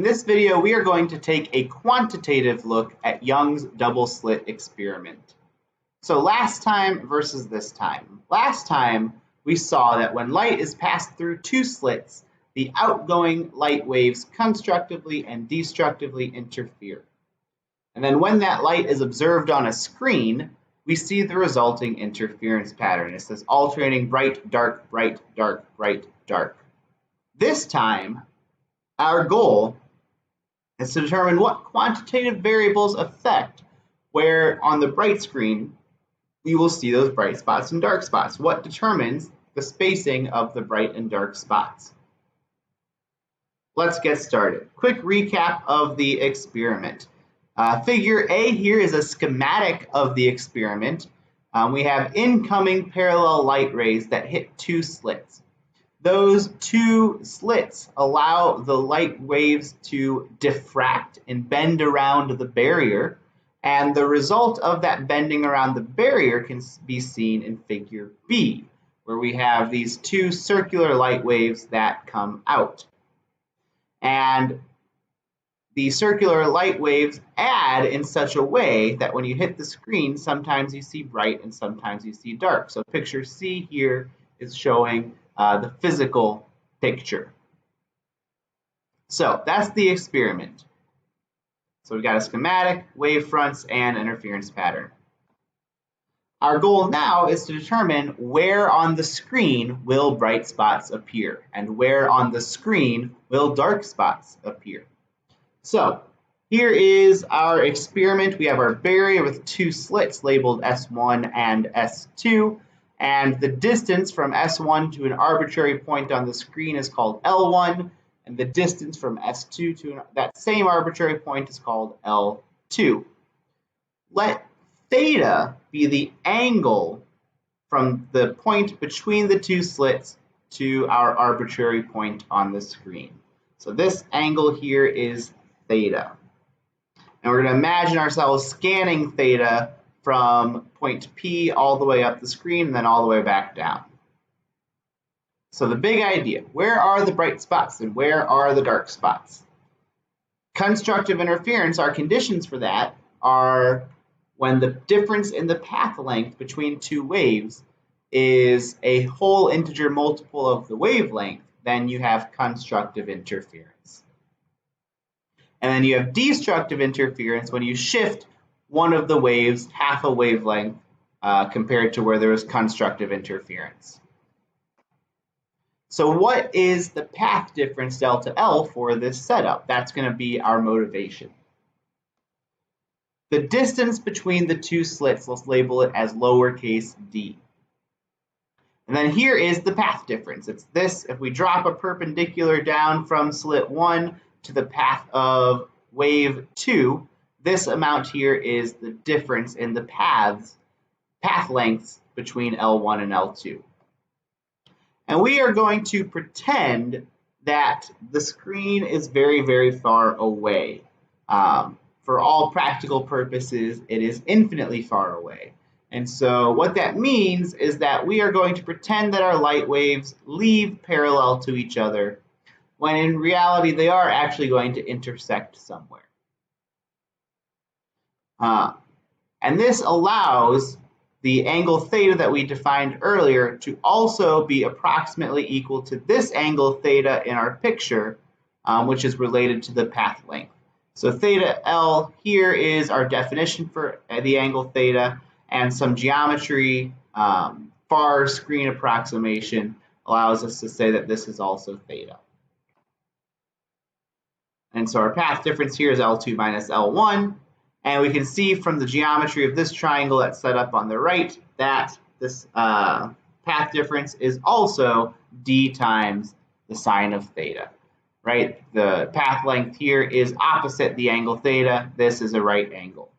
In this video, we are going to take a quantitative look at Young's double slit experiment. So last time versus this time. Last time, we saw that when light is passed through two slits, the outgoing light waves constructively and destructively interfere. And then when that light is observed on a screen, we see the resulting interference pattern. It's this alternating bright, dark, bright, dark, bright, dark. This time, our goal is to determine what quantitative variables affect where on the bright screen we will see those bright spots and dark spots. What determines the spacing of the bright and dark spots? Let's get started. Quick recap of the experiment. Figure A here is a schematic of the experiment. We have incoming parallel light rays that hit two slits. Those two slits allow the light waves to diffract and bend around the barrier, and the result of that bending around the barrier can be seen in figure B, where we have these two circular light waves that come out. And the circular light waves add in such a way that when you hit the screen, sometimes you see bright and sometimes you see dark. So picture C here is showing the physical picture. So that's the experiment. So we've got a schematic, wave fronts, and interference pattern. Our goal now is to determine where on the screen will bright spots appear and where on the screen will dark spots appear. So here is our experiment. We have our barrier with two slits labeled S1 and S2. And the distance from S1 to an arbitrary point on the screen is called L1, and the distance from S2 to that same arbitrary point is called L2. Let theta be the angle from the point between the two slits to our arbitrary point on the screen. So this angle here is theta. And we're going to imagine ourselves scanning theta from point P all the way up the screen and then all the way back down. So the big idea, where are the bright spots and where are the dark spots? Constructive interference, our conditions for that are when the difference in the path length between two waves is a whole integer multiple of the wavelength, then you have constructive interference. And then you have destructive interference when you shift one of the waves half a wavelength compared to where there was constructive interference. So what is the path difference delta L for this setup? That's going to be our motivation. The distance between the two slits, let's label it as lowercase d. And then here is the path difference. It's this, if we drop a perpendicular down from slit 1 to the path of wave 2, this amount here is the difference in the path lengths between L1 and L2. And we are going to pretend that the screen is very, very far away. For all practical purposes, it is infinitely far away. And so what that means is that we are going to pretend that our light waves leave parallel to each other, when in reality they are actually going to intersect somewhere. And this allows the angle theta that we defined earlier to also be approximately equal to this angle theta in our picture, which is related to the path length. So theta L here is our definition for the angle theta, and some geometry, far screen approximation allows us to say that this is also theta. And so our path difference here is L2 minus L1. And we can see from the geometry of this triangle that's set up on the right that this path difference is also d times the sine of theta, right? The path length here is opposite the angle theta. This is a right angle.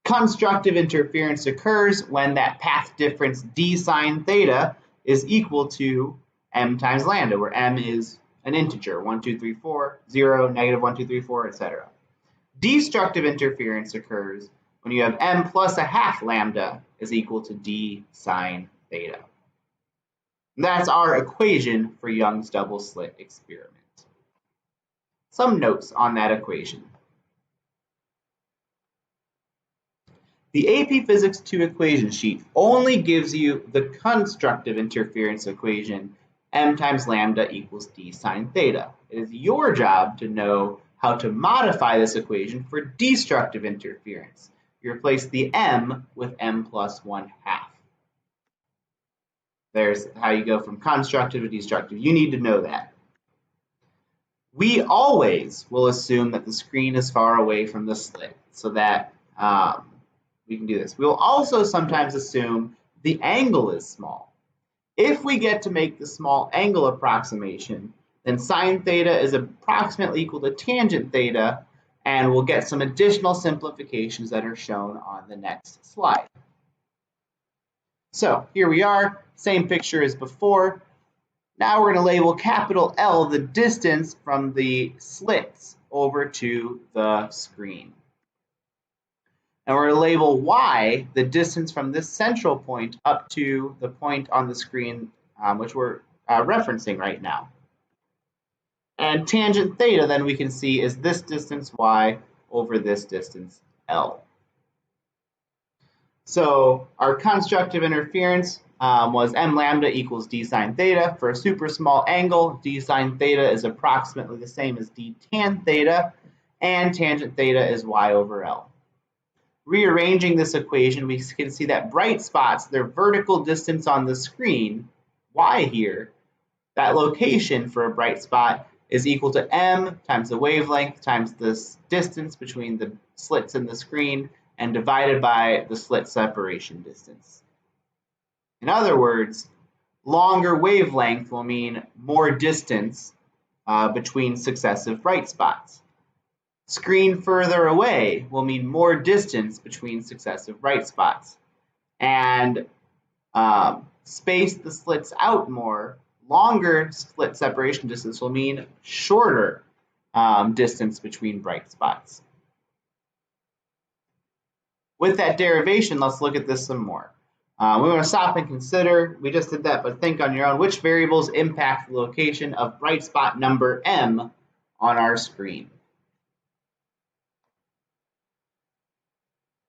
Constructive interference occurs when that path difference d sine theta is equal to m times lambda, where m is an integer, 1, 2, 3, 4, 0, negative 1, 2, 3, 4, etc. Destructive interference occurs when you have m plus a half lambda is equal to d sine theta. And that's our equation for Young's double slit experiment. some notes on that equation. The AP Physics 2 equation sheet only gives you the constructive interference equation, m times lambda equals d sine theta. It is your job to know how to modify this equation for destructive interference. You replace the m with m plus 1/2. There's how you go from constructive to destructive. You need to know that. We always will assume that the screen is far away from the slit so that we can do this. We'll also sometimes assume the angle is small. If we get to make the small angle approximation, then sine theta is approximately equal to tangent theta, and we'll get some additional simplifications that are shown on the next slide. So here we are, same picture as before. Now we're going to label capital L the distance from the slits over to the screen. And we're going to label y the distance from this central point up to the point on the screen which we're referencing right now. And tangent theta, then we can see, is this distance y over this distance L. So our constructive interference was m lambda equals d sine theta. For a super small angle, d sine theta is approximately the same as d tan theta, and tangent theta is y over L. Rearranging this equation, we can see that bright spots, their vertical distance on the screen, y here, that location for a bright spot is equal to m times the wavelength times this distance between the slits in the screen and divided by the slit separation distance. In other words, longer wavelength will mean more distance between successive bright spots. Screen further away will mean more distance between successive bright spots. And space the slits out more, longer slit separation distance will mean shorter distance between bright spots. With that derivation, let's look at this some more. We want to stop and consider, we just did that, but think on your own, which variables impact the location of bright spot number m on our screen.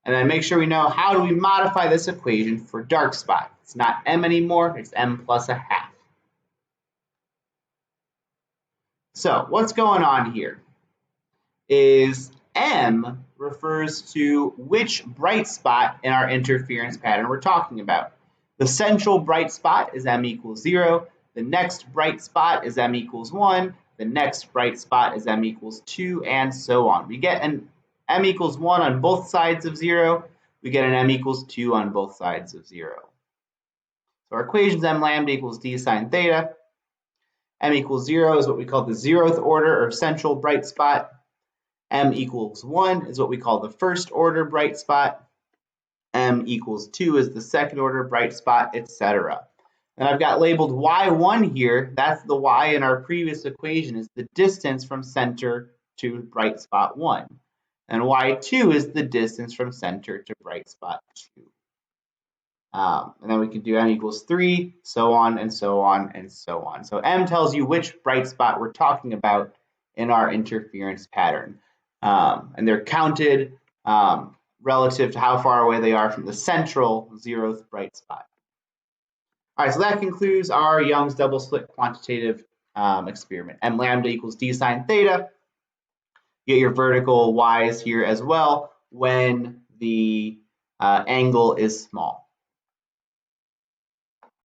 And then make sure we know, how do we modify this equation for dark spot? It's not m anymore, it's m plus 1/2. So what's going on here is m refers to which bright spot in our interference pattern we're talking about. The central bright spot is m equals 0, the next bright spot is m equals 1, the next bright spot is m equals 2, and so on. We get an m equals 1 on both sides of 0, we get an m equals 2 on both sides of 0. So our equation is m lambda equals d sine theta. M equals 0 is what we call the 0th order or central bright spot. M equals 1 is what we call the first order bright spot. M equals 2 is the second order bright spot, etc. And I've got labeled y1 here. That's the y in our previous equation, is the distance from center to bright spot 1. And y2 is the distance from center to bright spot 2. And then we can do m equals 3, so on and so on and so on. So m tells you which bright spot we're talking about in our interference pattern. And they're counted relative to how far away they are from the central 0th bright spot. All right, so that concludes our Young's double slit quantitative experiment. M lambda equals d sine theta. You get your vertical y's here as well when the angle is small.